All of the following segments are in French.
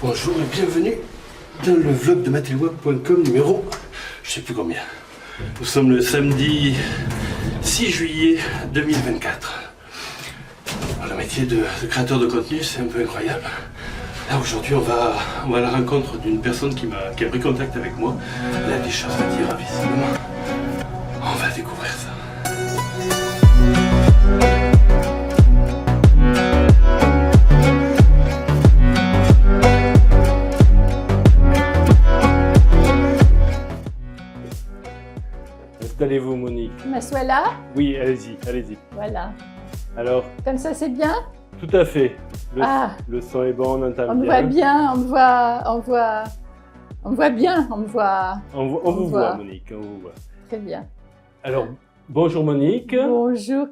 Bonjour et bienvenue dans le vlog de mathilweb.com numéro, je sais plus combien. Nous sommes le samedi 6 juillet 2024. Alors, le métier de créateur de contenu, c'est un peu incroyable. Là aujourd'hui, on va à la rencontre d'une personne qui a pris contact avec moi. Elle a des choses à dire, visiblement. On va découvrir ça. Installez-vous, Monique. Je m'assois là. Oui, allez-y, allez-y. Voilà. Alors, Comme ça, c'est bien. tout à fait. Le son est bon, on entend bien. On me voit bien, on me voit bien, On vous voit, Monique, on vous voit. Très bien. Alors, bonjour Monique. Bonjour.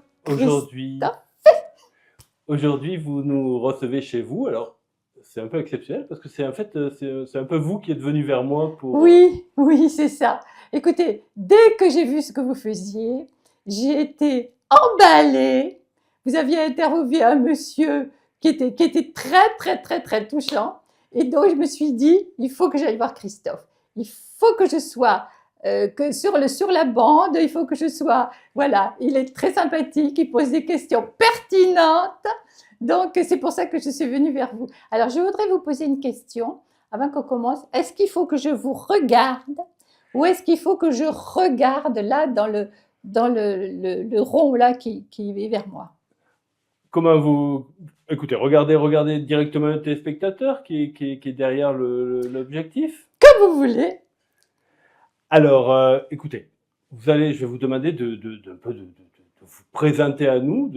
Aujourd'hui, vous nous recevez chez vous. Alors, c'est un peu exceptionnel parce que c'est en fait, c'est un peu vous qui êtes venu vers moi pour... Oui, c'est ça. Écoutez, dès que j'ai vu ce que vous faisiez, j'ai été emballée. Vous aviez interviewé un monsieur qui était très touchant. Et donc, je me suis dit, il faut que j'aille voir Christophe. Il faut que je sois sur la bande, il faut que je sois... Voilà, il est très sympathique, il pose des questions pertinentes. Donc, c'est pour ça que je suis venue vers vous. Alors, je voudrais vous poser une question avant qu'on commence. Est-ce qu'il faut que je vous regarde ou est-ce qu'il faut que je regarde là dans le rond là qui est vers moi? Comment vous... Écoutez, regardez directement le téléspectateur qui est derrière l'objectif. Comme vous voulez. Alors, écoutez, je vais vous demander de vous présenter à nous,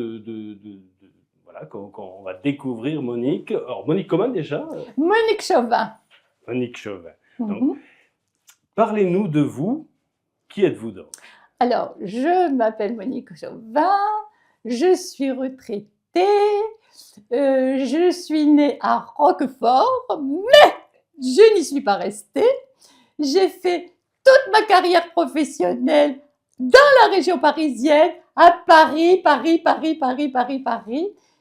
voilà, qu'on va découvrir Monique. Alors, Monique comment déjà? Monique Chauvin. Monique Chauvin. Donc, parlez-nous de vous. Qui êtes-vous donc? Alors, je m'appelle Monique Chauvin, je suis retraitée, je suis née à Roquefort, mais je n'y suis pas restée. J'ai fait toute ma carrière professionnelle dans la région parisienne, à Paris.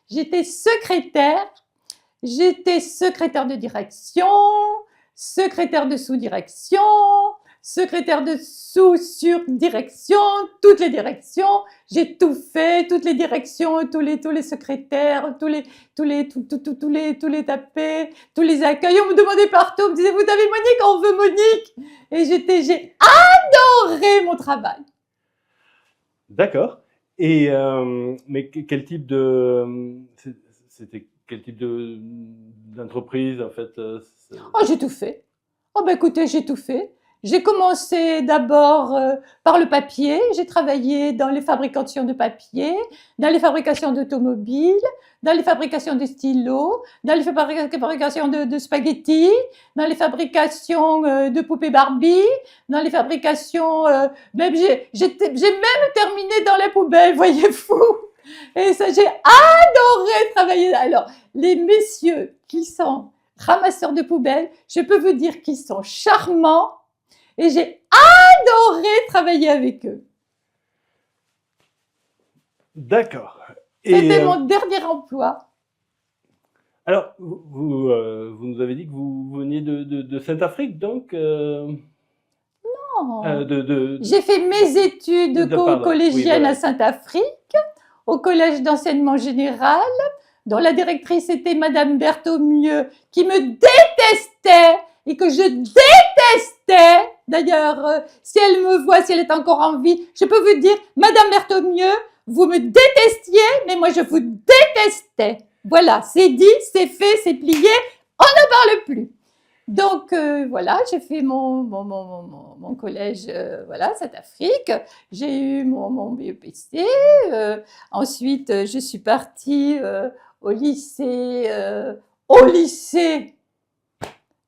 J'étais secrétaire de direction, secrétaire de sous-direction, secrétaire de sous-sur-direction, toutes les directions. J'ai tout fait, toutes les directions, tous les secrétaires, tous les tapés, tous les accueils. On me demandait partout, on me disait, vous avez Monique, on veut Monique. Et j'ai adoré mon travail. D'accord. Et mais quel type c'était quel type d'entreprise en fait? Oh, j'ai tout fait. Oh, ben écoutez, j'ai tout fait. J'ai commencé d'abord par le papier. J'ai travaillé dans les fabrications de papier, dans les fabrications d'automobiles, dans les fabrications de stylos, dans les fabrications de spaghettis, dans les fabrications de poupées Barbie, dans les fabrications... j'ai même terminé dans les poubelles, voyez-vous. Et ça, j'ai adoré travailler. Alors, les messieurs qui sont ramasseurs de poubelles, je peux vous dire qu'ils sont charmants. Et j'ai adoré travailler avec eux. D'accord. C'était mon dernier emploi. Alors, vous nous avez dit que vous veniez de Saint-Afrique, donc Non. J'ai fait mes études collégiennes à Saint-Afrique, au collège d'enseignement général, dont la directrice était Madame Berthaumieux, qui me détestait et que je détestais. D'ailleurs, si elle me voit, si elle est encore en vie, je peux vous dire, Madame Berthaumieux, vous me détestiez, mais moi je vous détestais. Voilà, c'est dit, c'est fait, c'est plié, on n'en parle plus. Donc voilà, j'ai fait mon collège, voilà, Saint-Afrique. J'ai eu mon BEPC. Ensuite, je suis partie au lycée.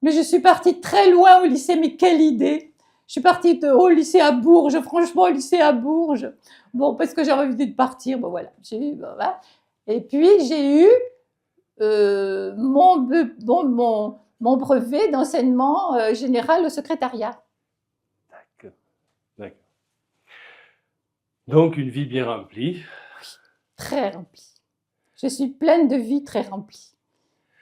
Mais je suis partie très loin au lycée, mais quelle idée! Je suis partie au lycée à Bourges, franchement, au lycée à Bourges. Bon, parce que j'avais envie de partir, bon voilà. Voilà. Et puis, j'ai eu mon brevet d'enseignement général au secrétariat. D'accord. Donc, une vie bien remplie. Oui, très remplie. Je suis pleine de vie, très remplie.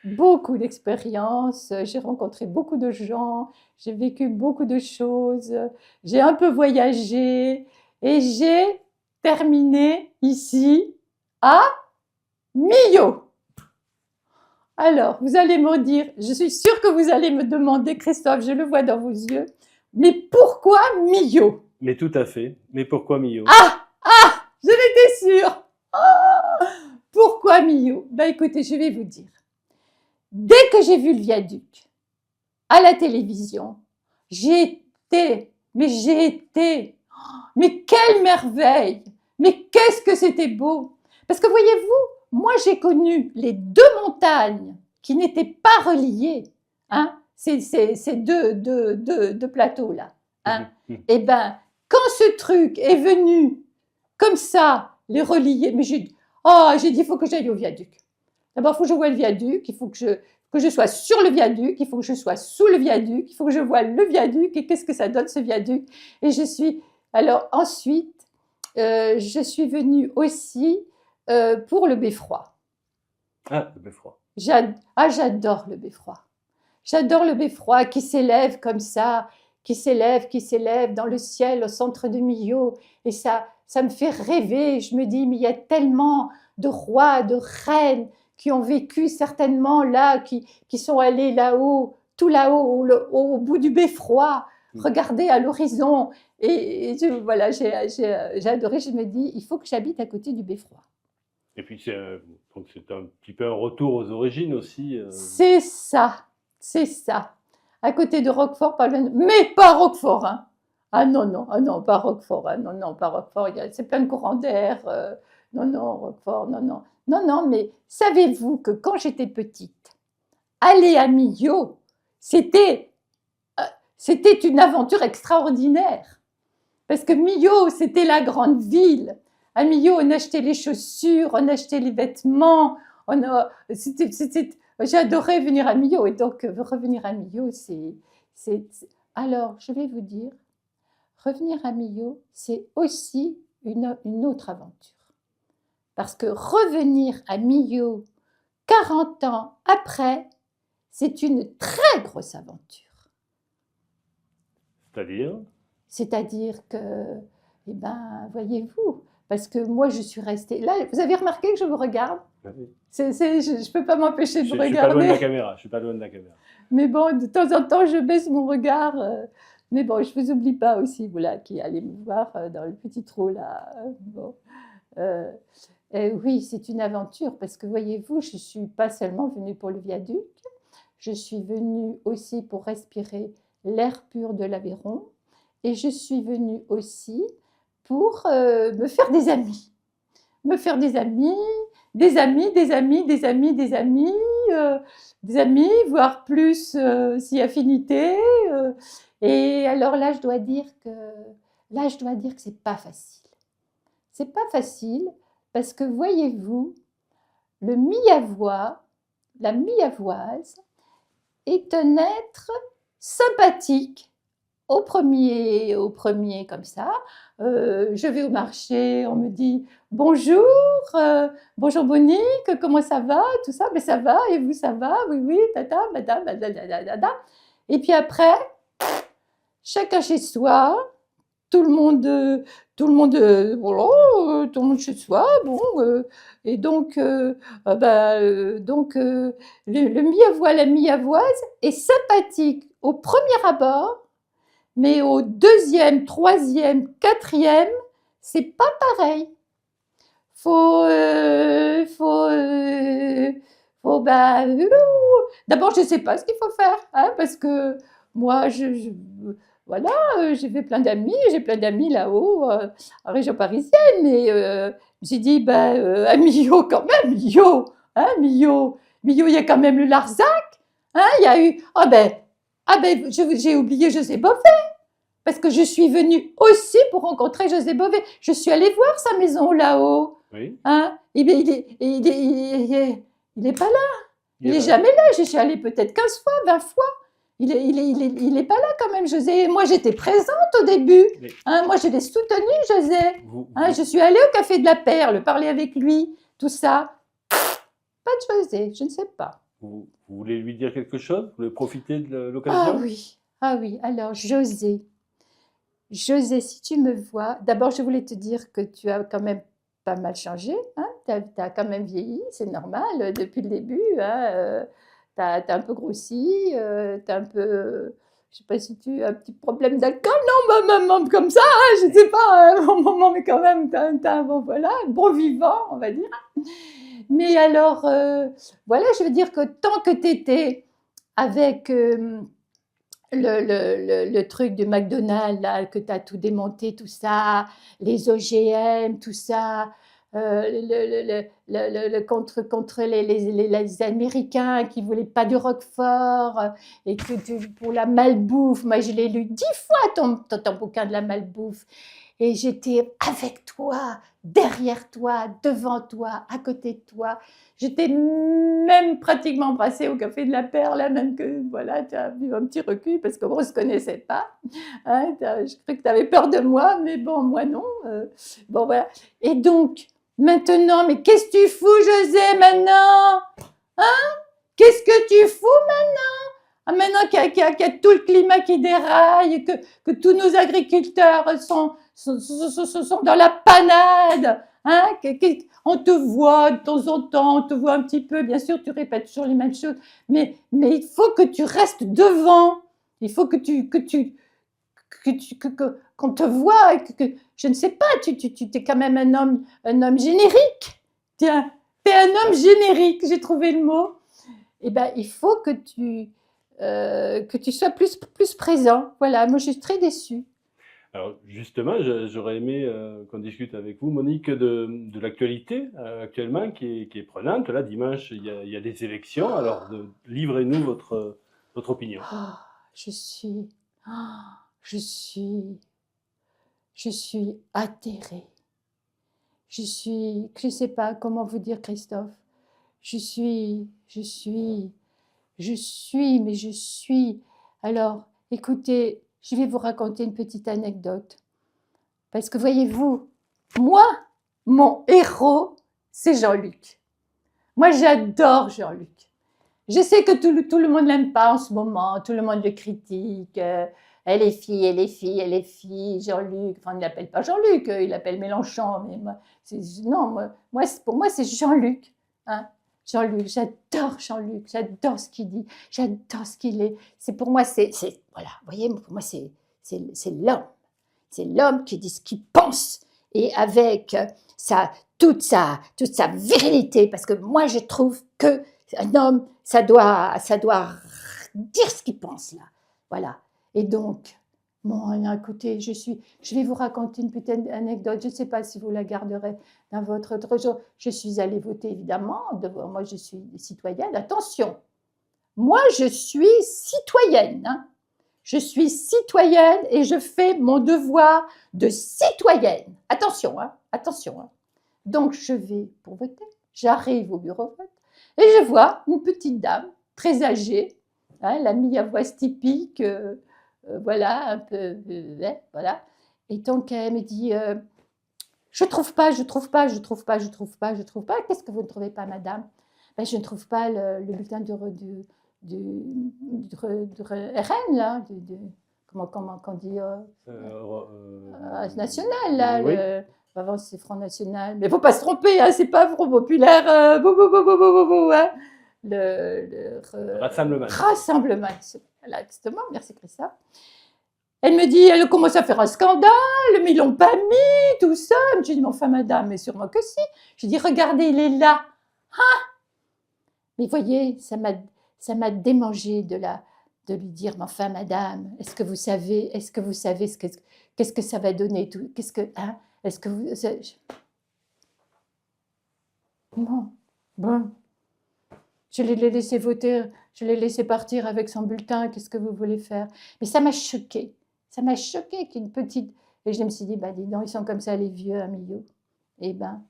beaucoup d'expériences, j'ai rencontré beaucoup de gens, j'ai vécu beaucoup de choses, j'ai un peu voyagé et j'ai terminé ici à Millau. Alors, vous allez me dire, je suis sûre que vous allez me demander, Christophe, je le vois dans vos yeux, mais pourquoi Millau? Mais tout à fait. Mais pourquoi Millau? Ah, je l'étais sûre. Ah, pourquoi Millau? Ben écoutez, je vais vous dire. Dès que j'ai vu le viaduc à la télévision, mais quelle merveille! Mais qu'est-ce que c'était beau! Parce que voyez-vous, moi j'ai connu les deux montagnes qui n'étaient pas reliées, hein, ces deux plateaux-là. Hein. Et ben, quand ce truc est venu comme ça, les relier, mais j'ai dit, il faut que j'aille au viaduc. D'abord, il faut que je voie le viaduc, il faut que je sois sur le viaduc, il faut que je sois sous le viaduc, il faut que je voie le viaduc et qu'est-ce que ça donne ce viaduc. Et alors ensuite, je suis venue aussi pour le beffroi. Ah, le beffroi. J'adore le beffroi. J'adore le beffroi qui s'élève comme ça, qui s'élève dans le ciel au centre de Millau. Et ça me fait rêver. Je me dis, mais il y a tellement de rois, de reines qui ont vécu certainement là, qui sont allés là-haut, tout là-haut, au bout du beffroi, regarder à l'horizon. Et voilà, j'ai adoré. Je me dis, il faut que j'habite à côté du beffroi. Et puis, c'est un petit peu un retour aux origines aussi. C'est ça. À côté de Roquefort, mais pas Roquefort, hein. Ah non, pas Roquefort, hein. Non, pas Roquefort, c'est plein de courants d'air. Non, Roquefort, non. Non, mais savez-vous que quand j'étais petite, aller à Millau, c'était une aventure extraordinaire. Parce que Millau, c'était la grande ville. À Millau, on achetait les chaussures, on achetait les vêtements. J'adorais venir à Millau. Et donc, revenir à Millau, Alors, je vais vous dire, revenir à Millau, c'est aussi une autre aventure. Parce que revenir à Millau 40 ans après, c'est une très grosse aventure. C'est-à-dire ? C'est-à-dire que, voyez-vous, parce que moi, je suis restée... Là, vous avez remarqué que je vous regarde ? Oui. Je ne peux pas m'empêcher de vous regarder. Je suis pas loin de la caméra. Mais bon, de temps en temps, je baisse mon regard. Mais bon, je ne vous oublie pas aussi, vous là, qui allez me voir dans le petit trou là. Bon. Oui, c'est une aventure parce que voyez-vous, je ne suis pas seulement venue pour le viaduc, je suis venue aussi pour respirer l'air pur de l'Aveyron et je suis venue aussi pour me faire des amis. Des amis, voire plus si affinité. Et alors là, je dois dire que c'est pas facile. C'est pas facile parce que voyez-vous, le Millavois, la Millavoise, est un être sympathique. Au premier comme ça, je vais au marché, on me dit bonjour, bonjour Monique, comment ça va, tout ça, mais ça va, et vous ça va, oui, tata, madame, et puis après, chacun chez soi, tout le monde chez soi, bon, et donc, le Millavois, la Millavoise est sympathique au premier abord. Mais au deuxième, troisième, quatrième, c'est pas pareil. D'abord, je ne sais pas ce qu'il faut faire, hein, parce que moi, voilà, j'ai plein d'amis là-haut, en région parisienne, mais j'ai dit, à Millau quand même, Millau, il y a quand même le Larzac, hein, il y a eu, j'ai oublié José Bové. Parce que je suis venue aussi pour rencontrer José Bové. Je suis allée voir sa maison là-haut. Oui. Hein? Il n'est pas là. Il n'est jamais là. Je suis allée peut-être 15 fois, 20 fois. Il n'est pas là quand même, José. Moi, j'étais présente au début. Oui. Hein? Moi, je l'ai soutenu, José. Je suis allée au Café de la Perle, parler avec lui, tout ça. Pas de José, je ne sais pas. Vous voulez lui dire quelque chose? Vous voulez profiter de Ah l'occasion? oui, ah oui. Alors, José, si tu me vois, d'abord, je voulais te dire que tu as quand même pas mal changé, hein. Tu as quand même vieilli, c'est normal, depuis le début, hein. Tu as un peu grossi, tu as un peu, je sais pas si tu as un petit problème d'alcool, non, même comme ça, hein, je sais pas, mais quand même, tu as un bon, voilà, un bon vivant, on va dire. Mais alors, voilà, je veux dire que tant que tu étais avec le truc du McDonald's, là, que tu as tout démonté, tout ça, les OGM, tout ça, contre les Américains qui ne voulaient pas du Roquefort, et que pour la malbouffe, moi je l'ai lu 10 fois ton bouquin de la malbouffe, et j'étais avec toi, derrière toi, devant toi, à côté de toi. Je t'ai même pratiquement embrassé au Café de la Perle, même que voilà, tu as vu un petit recul parce qu'on ne se connaissait pas. Hein, je crois que tu avais peur de moi, mais bon, moi non. Bon, voilà. Et donc, maintenant, mais qu'est-ce que tu fous, José, maintenant? Hein? Qu'est-ce que tu fous maintenant? Ah, maintenant qu'il y a tout le climat qui déraille, que tous nos agriculteurs sont dans la panade, hein? On te voit de temps en temps, on te voit un petit peu, bien sûr, tu répètes toujours les mêmes choses, mais il faut que tu restes devant, il faut qu'on te voit, je ne sais pas, tu es quand même un homme générique. Tiens, tu es un homme générique, j'ai trouvé le mot. Eh ben, il faut que tu sois plus présent. Voilà, moi je suis très déçue. Alors justement, j'aurais aimé qu'on discute avec vous, Monique, de l'actualité actuellement qui est prenante. Là, dimanche, il y a des élections. Alors, livrez-nous votre opinion. Oh, je suis, oh, je suis, je suis atterrée. Je ne sais pas comment vous dire, Christophe. Je suis. Alors, écoutez, je vais vous raconter une petite anecdote. Parce que voyez-vous, moi, mon héros, c'est Jean-Luc. Moi, j'adore Jean-Luc. Je sais que tout le monde ne l'aime pas en ce moment, tout le monde le critique. Elle est fille, Jean-Luc. Enfin, il ne l'appelle pas Jean-Luc, il l'appelle Mélenchon. Mais pour moi, c'est Jean-Luc. Hein. Jean-Luc, j'adore Jean-Luc, j'adore ce qu'il dit, j'adore ce qu'il est. C'est pour moi, voilà, vous voyez, pour moi, c'est l'homme. C'est l'homme qui dit ce qu'il pense et avec toute sa virilité. Parce que moi, je trouve que un homme, ça doit dire ce qu'il pense là. Voilà. Et donc, bon, écoutez, je vais vous raconter une petite anecdote. Je ne sais pas si vous la garderez dans votre autre jour. Je suis allée voter, évidemment. Moi, je suis citoyenne. Attention, moi, je suis citoyenne. Hein. Je suis citoyenne et je fais mon devoir de citoyenne. Attention, hein, attention. Hein. Donc, je vais pour voter. J'arrive au bureau de vote et je vois une petite dame très âgée, hein, la mi-avoise typique, voilà, un peu, voilà. Et donc, elle me dit, je trouve pas. Qu'est-ce que vous ne trouvez pas, madame? Ben, je ne trouve pas le bulletin du RN, là, comment on dit, national, là, oui. avant c'est Front National, mais il ne faut pas se tromper, hein, c'est pas Front Populaire, hein. Rassemblement. Rassemblement national, voilà, exactement, merci Christophe. Elle me dit, elle commence à faire un scandale, mais ils l'ont pas mis, tout ça. Je dis, mais enfin madame, mais sûrement que si. Je dis, regardez, il est là. Ah, mais voyez, ça m'a démangé de lui dire, mais enfin madame, est-ce que vous savez qu'est-ce que ça va donner tout, hein, est-ce que vous, bon, je l'ai laissé voter, je l'ai laissé partir avec son bulletin, qu'est-ce que vous voulez faire? Mais ça m'a choquée qu'une petite, et je me suis dit, bah dis donc, ils sont comme ça les vieux à Millau. Eh ben.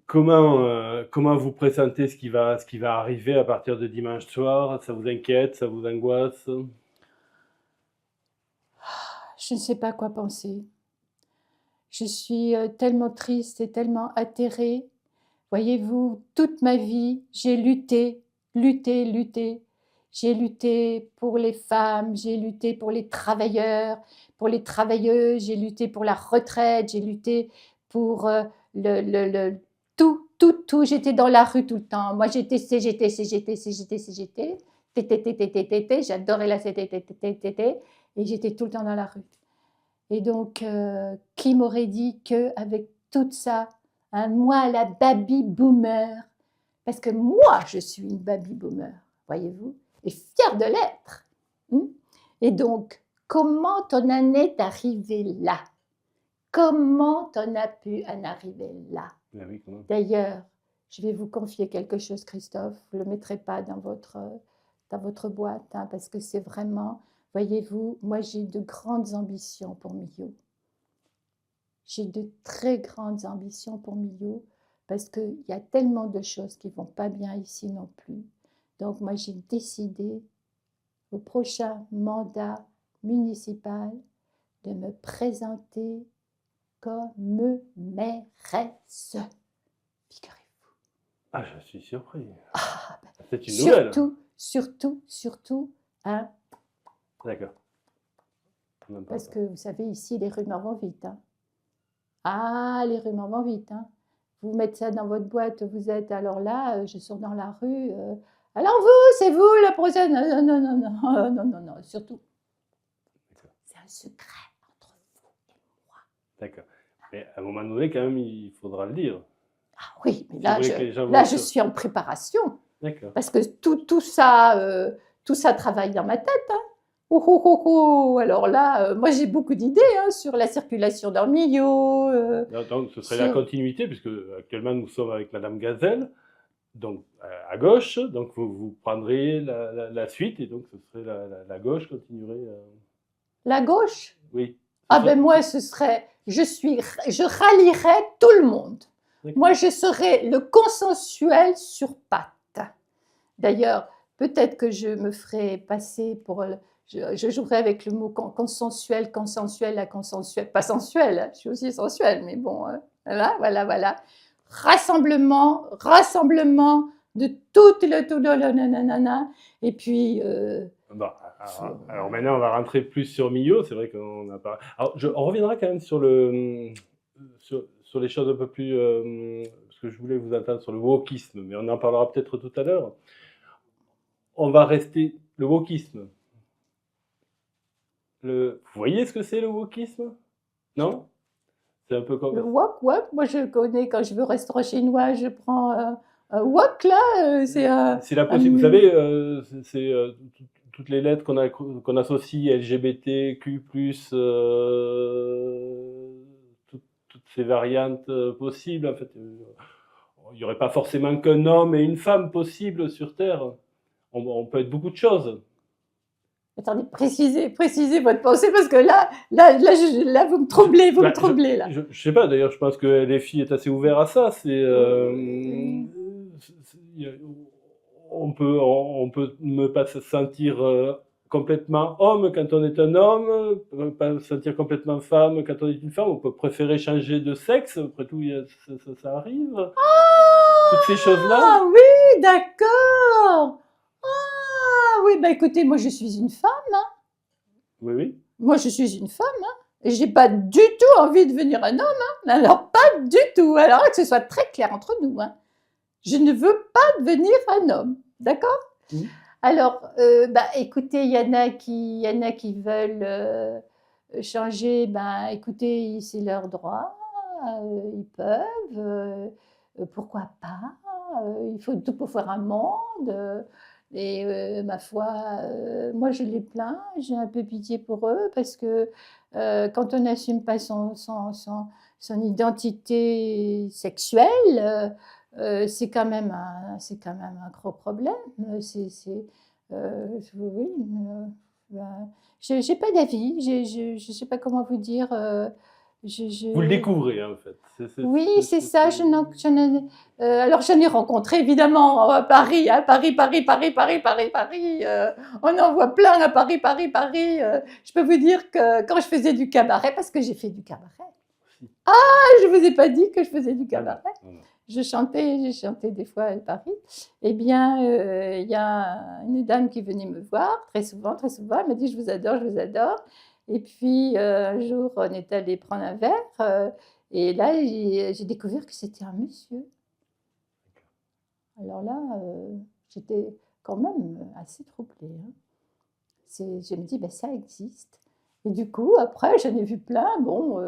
Comment vous pressentez ce qui va arriver à partir de dimanche soir? Ça vous inquiète? Ça vous angoisse? Je ne sais pas quoi penser. Je suis tellement triste et tellement atterrée Voyez-vous, toute ma vie, j'ai lutté. J'ai lutté pour les femmes, j'ai lutté pour les travailleurs, pour les travailleuses, j'ai lutté pour la retraite, j'ai lutté pour tout. J'étais dans la rue tout le temps. Moi, j'étais CGT, j'adorais la CGT, et j'étais tout le temps dans la rue. Et donc, qui m'aurait dit qu'avec tout ça, moi, la baby boomer, parce que moi, je suis une baby boomer, voyez-vous, et fière de l'être. Et donc, comment on en est arrivé là? Comment on a pu en arriver là? Oui, d'ailleurs, je vais vous confier quelque chose, Christophe, vous ne le mettrez pas dans votre boîte, parce que c'est vraiment, voyez-vous, moi j'ai de grandes ambitions pour Millau. J'ai de très grandes ambitions pour Millau, parce qu'il y a tellement de choses qui ne vont pas bien ici non plus. Donc moi j'ai décidé, au prochain mandat municipal, de me présenter comme mairesse. Figurez-vous. Ah, je suis surpris. Ah, c'est une nouvelle. Surtout, hein. D'accord. Parce que vous savez, ici, les rumeurs vont vite. Hein. Ah, les rumeurs vont vite. Hein. Vous mettez ça dans votre boîte, vous êtes alors là, je sors dans la rue. Alors c'est vous la prochaine. Non, surtout. C'est un secret entre vous et moi. D'accord. Mais à un moment donné, quand même, il faudra le dire. Ah oui, mais là, je suis en préparation. D'accord. Parce que tout ça travaille dans ma tête. Hein. Alors là, moi j'ai beaucoup d'idées sur la circulation dans le milieu. Donc ce serait la continuité, puisque actuellement nous sommes avec Madame Gazelle, donc à gauche, donc vous prendrez la suite, et donc ce serait la gauche continuerait. La gauche? Oui. Ah ben moi ce serait, je rallierais tout le monde. Moi je serais le consensuel sur pattes. D'ailleurs, peut-être que je me ferai passer pour... Je jouerai avec le mot consensuel, la consensuelle. Pas sensuelle, je suis aussi sensuelle, mais bon, voilà. Rassemblement de tout le nanana. Et puis... Bon, alors maintenant, on va rentrer plus sur Millau. C'est vrai qu'on a pas... Alors, on reviendra quand même sur les choses un peu plus... parce que je voulais vous entendre sur le wokisme, mais on en parlera peut-être tout à l'heure. On va rester... Le wokisme. Vous voyez ce que c'est le wokisme? Non? C'est un peu comme... Le wok, moi je connais, quand je vais au restaurant chinois, je prends un wok là. C'est la possibilité. Vous savez, c'est toutes les lettres qu'on associe LGBTQ+, toutes ces variantes possibles. En fait, il n'y aurait pas forcément qu'un homme et une femme possible sur Terre. On peut être beaucoup de choses. Attendez, précisez votre pensée, parce que là vous me troublez, me troublez, là. Je sais pas, d'ailleurs, je pense que les filles est assez ouvert à ça. On peut ne pas se sentir complètement homme quand on est un homme, pas se sentir complètement femme quand on est une femme. On peut préférer changer de sexe, après tout, ça arrive. Toutes ces choses-là. Ah oui, d'accord. Oui, écoutez, moi je suis une femme. Hein. Oui. Moi je suis une femme. Hein. Et j'ai pas du tout envie de devenir un homme. Hein. Alors pas du tout. Alors que ce soit très clair entre nous. Hein. Je ne veux pas devenir un homme. D'accord? Alors, écoutez, il y en a qui veulent changer. Écoutez, c'est leur droit. Ils peuvent. Pourquoi pas? Il faut tout pour faire un monde. Et ma foi, moi je les plains, j'ai un peu pitié pour eux, parce que quand on n'assume pas son identité sexuelle, c'est quand même un gros problème. J'ai pas d'avis, je sais pas comment vous dire. Vous le découvrez, hein, en fait. Oui, c'est ça. Alors, j'en ai rencontré, évidemment, à Paris. Hein, Paris. On en voit plein à Paris. Je peux vous dire que quand je faisais du cabaret, parce que j'ai fait du cabaret. Je ne vous ai pas dit que je faisais du cabaret. Non. J'ai chanté des fois à Paris. Eh bien, il y a une dame qui venait me voir très souvent. Elle m'a dit, je vous adore, je vous adore. Et puis, un jour, on est allé prendre un verre. Et là, j'ai découvert que c'était un monsieur. Alors là, j'étais quand même assez troublée. Hein. Je me dis, ben, ça existe. Et du coup, après, j'en ai vu plein. Bon,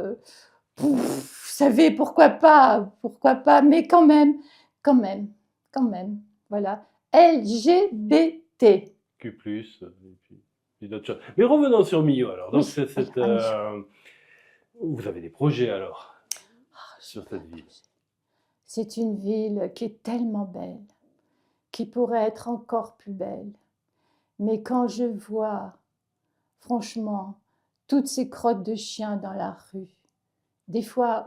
vous savez, pourquoi pas, mais quand même. Voilà. LGBT. Q+, et puis d'autres choses. Mais revenons sur Millau, alors. Donc, vous avez des projets, alors, sur cette ville. C'est une ville qui est tellement belle, qui pourrait être encore plus belle. Mais quand je vois, franchement, toutes ces crottes de chiens dans la rue, des fois,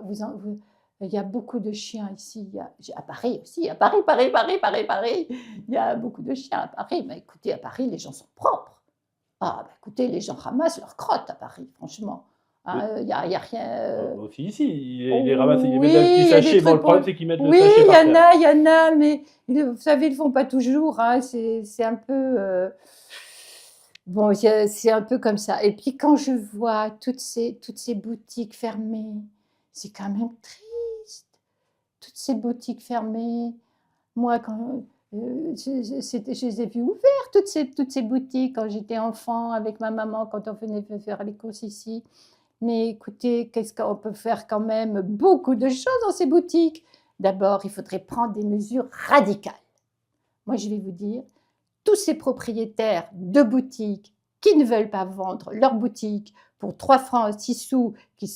il y a beaucoup de chiens ici. À Paris aussi, à Paris. Il y a beaucoup de chiens à Paris. Mais écoutez, à Paris, les gens sont propres. Ah, bah, écoutez, les gens ramassent leurs crottes à Paris, franchement. Il n'y a rien. Aussi ici, ils les ramassent, ils les mettent dans un petit il y a des sachet. Bon, trucs le problème, c'est qu'ils mettent le Oui, sachet par terre. il y en a, mais vous savez, ils ne le font pas toujours. Hein, c'est un peu. Bon, c'est un peu comme ça. Et puis quand je vois toutes ces boutiques fermées, c'est quand même triste. Toutes ces boutiques fermées. Moi, quand je les ai vues ouvertes, toutes ces boutiques, quand j'étais enfant, avec ma maman, quand on venait faire les courses ici. Mais écoutez, qu'est-ce qu'on peut faire quand même? Beaucoup de choses dans ces boutiques. D'abord, il faudrait prendre des mesures radicales. Moi, je vais vous dire, tous ces propriétaires de boutiques qui ne veulent pas vendre leur boutique pour 3 francs 6 sous, qui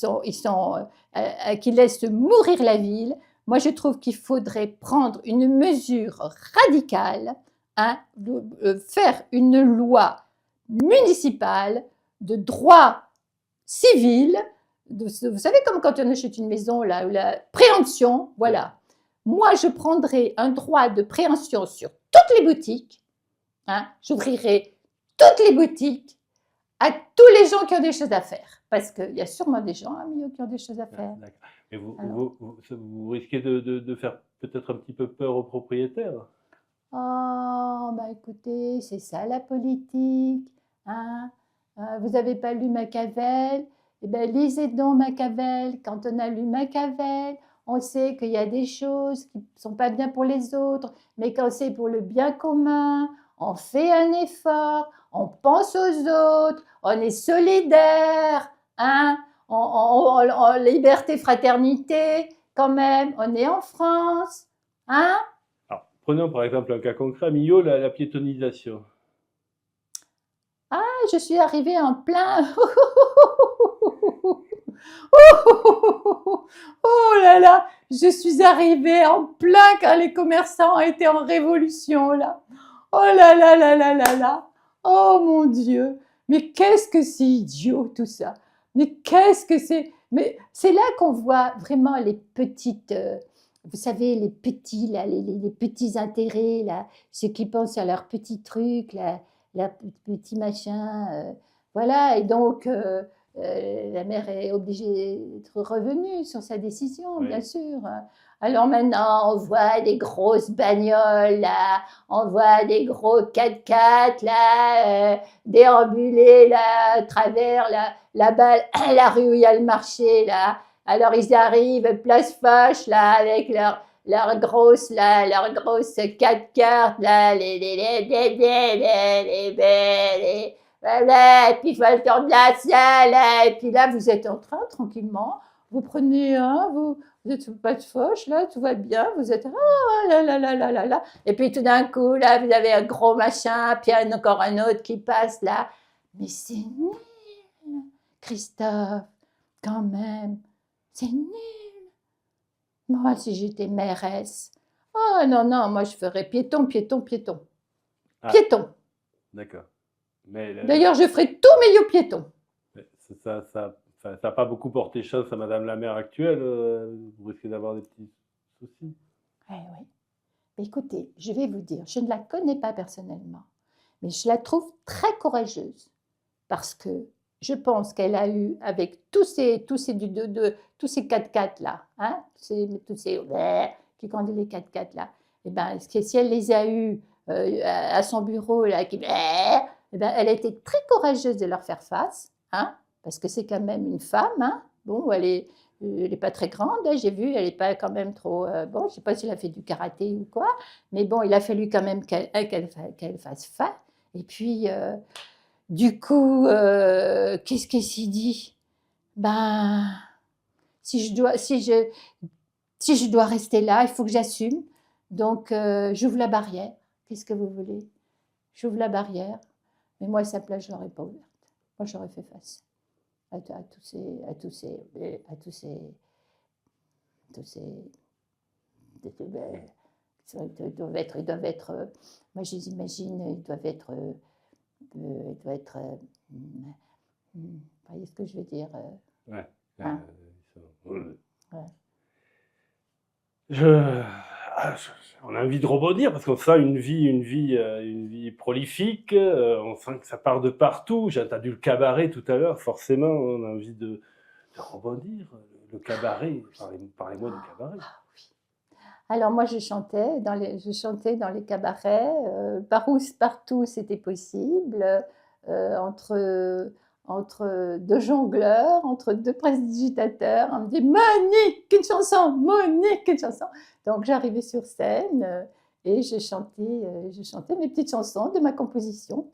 laissent mourir la ville, moi je trouve qu'il faudrait prendre une mesure radicale, hein, faire une loi municipale de droit civil, vous savez comme quand on achète une maison, la préemption, voilà. Moi je prendrais un droit de préemption sur toutes les boutiques. Hein, j'ouvrirai toutes les boutiques à tous les gens qui ont des choses à faire. Parce qu'il y a sûrement des gens à Millau qui ont des choses à faire. Mais vous risquez de faire peut-être un petit peu peur aux propriétaires. Oh, bah écoutez, c'est ça la politique. Hein. Vous n'avez pas lu Machiavel? Eh bien, lisez donc Machiavel. Quand on a lu Machiavel, on sait qu'il y a des choses qui ne sont pas bien pour les autres, mais quand c'est pour le bien commun, on fait un effort, on pense aux autres, on est solidaire, hein, en liberté, fraternité, quand même, on est en France, hein. Alors, prenons par exemple un cas concret, à Millau, la piétonisation. Ah, je suis arrivée en plein. Oh là là, je suis arrivée en plein quand les commerçants étaient en révolution là. Oh là là là là là là. Oh mon Dieu. Mais qu'est-ce que c'est idiot tout ça. Mais qu'est-ce que c'est. Mais c'est là qu'on voit vraiment les petites. Vous savez, les petits, là, les petits intérêts, là, ceux qui pensent à leurs petits trucs, là, leurs petits machins. Voilà, et donc la mère est obligée d'être revenue sur sa décision, Oui. bien sûr. Alors maintenant, on voit des grosses bagnoles, là, on voit des gros 4x4, là, déambuler, là, à travers là-bas, la rue où il y a le marché, là. Alors ils arrivent, place Foch, là, avec leur grosse 4x4, là, voilà, et puis il faut le temps de la salle, et puis là, vous êtes en train, tranquillement, vous prenez vous êtes pas de Foch, là, tout va bien, vous êtes, oh là là là là là là, et puis tout d'un coup, là, vous avez un gros machin, puis encore un autre qui passe, là, mais c'est nul, Christophe, quand même, c'est nul. Moi, si j'étais mairesse, oh non, non, moi, je ferais piéton. Ah. Piéton. D'accord. D'ailleurs, je ferai tout Millau piéton. Ça n'a pas beaucoup porté chance à Madame la maire actuelle. Vous risquez d'avoir des petits soucis. Oui. Mais écoutez, je vais vous dire, je ne la connais pas personnellement, mais je la trouve très courageuse parce que je pense qu'elle a eu, avec tous ces 4x4 là, hein, tous ces qui conduisent les 4x4 là, et ben, si elle les a eus à son bureau, là, et ben, elle a été très courageuse de leur faire face, hein, parce que c'est quand même une femme. Hein. Bon, elle n'est pas très grande, hein, j'ai vu, elle n'est pas quand même trop... bon, je ne sais pas si elle a fait du karaté ou quoi, mais bon, il a fallu quand même qu'elle fasse face. Et puis, du coup, qu'est-ce qu'elle s'est dit? Ben, si je dois rester là, il faut que j'assume. Donc, j'ouvre la barrière. Qu'est-ce que vous voulez? J'ouvre la barrière. Mais moi, à sa place, je ne l'aurais pas ouverte. Moi, j'aurais fait face à tous ces ils doivent être, moi, je les imagine, ils doivent être, vous voyez ce que je veux dire? Ouais. Hein? Ouais. On a envie de rebondir parce qu'on sent une vie prolifique, on sent que ça part de partout. J'ai entendu le cabaret tout à l'heure, forcément, on a envie de rebondir. Le cabaret, parlez-moi du cabaret. Alors moi, je chantais dans les cabarets, partout c'était possible, entre deux jongleurs, entre deux prestidigitateurs. On me dit « Monique, une chanson, Monique, une chanson !» Donc j'arrivais sur scène et je chantais mes petites chansons de ma composition.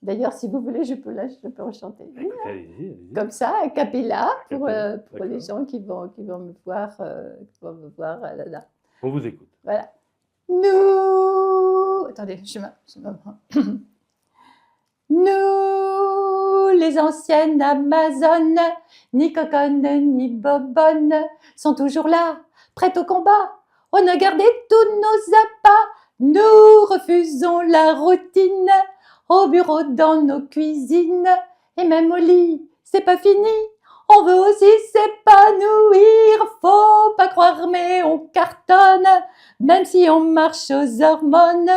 D'ailleurs, si vous voulez, je peux en chanter une. Allez-y. Comme ça, a cappella, pour les gens qui vont me voir, là. On vous écoute. Voilà. Nous, attendez, je Nous, les anciennes Amazones, ni coconnes ni bobonnes, sont toujours là, prêtes au combat. On a gardé tous nos appâts, nous refusons la routine, au bureau, dans nos cuisines, et même au lit, c'est pas fini. On veut aussi s'épanouir, faut pas croire mais on cartonne, même si on marche aux hormones,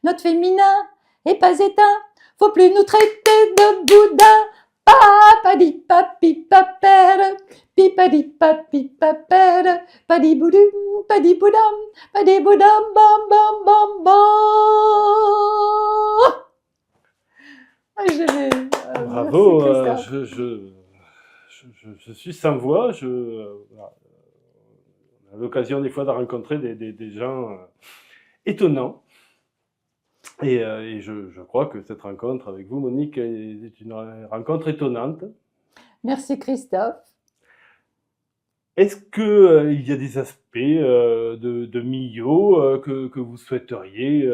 notre féminin est pas éteint, faut plus nous traiter de boudin. Papadi papi papère, pipadi papi papère, padi boudum, padi boudam, padi boudam, bam bam bam bam. Bravo, je suis sans voix. On a l'occasion des fois de rencontrer des gens étonnants. Et je crois que cette rencontre avec vous, Monique, est une rencontre étonnante. Merci Christophe. Est-ce qu'il y a des aspects de Millot que vous souhaiteriez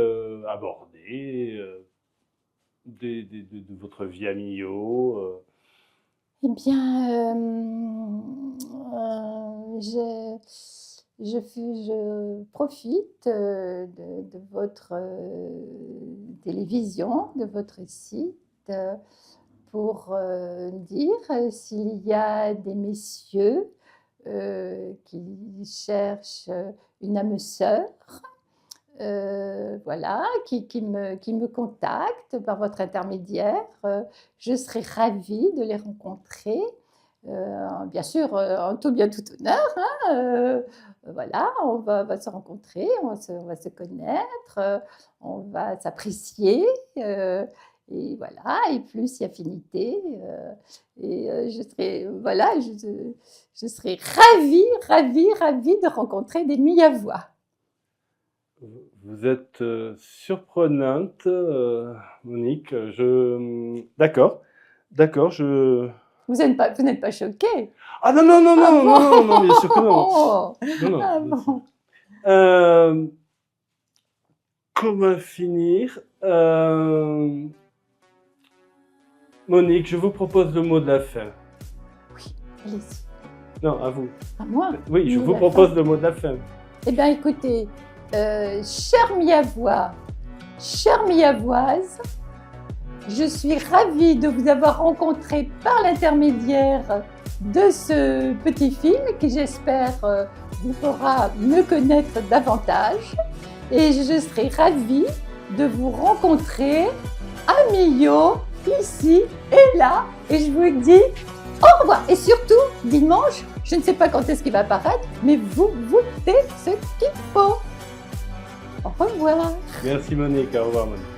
aborder de votre vie à Millau? Eh bien, je profite de votre télévision, de votre site, pour dire s'il y a des messieurs qui cherchent une âme sœur, voilà, qui me contactent par votre intermédiaire. Je serai ravie de les rencontrer. Bien sûr, en tout bien tout honneur. Hein, voilà, on va se rencontrer, on va se connaître, on va s'apprécier. Et voilà, et plus si affinité. Et je serai ravie de rencontrer des Millavois. Vous êtes surprenante, Monique. D'accord. Vous n'êtes pas choquée? Ah non, bien sûr que non. Non. Ah bon. Comment finir? Monique, je vous propose le mot de la fin. Oui, allez-y. Non, à vous. À moi? Oui, je vous propose le mot de la fin. Eh bien, écoutez, chers Millavois, chères Millavoises, je suis ravie de vous avoir rencontré par l'intermédiaire de ce petit film qui, j'espère, vous fera me connaître davantage. Et je serai ravie de vous rencontrer à Millau ici et là, et je vous dis au revoir. Et surtout, dimanche, je ne sais pas quand est-ce qu'il va apparaître, mais vous goûtez ce qu'il faut. Au revoir. Merci Monique, au revoir Monique.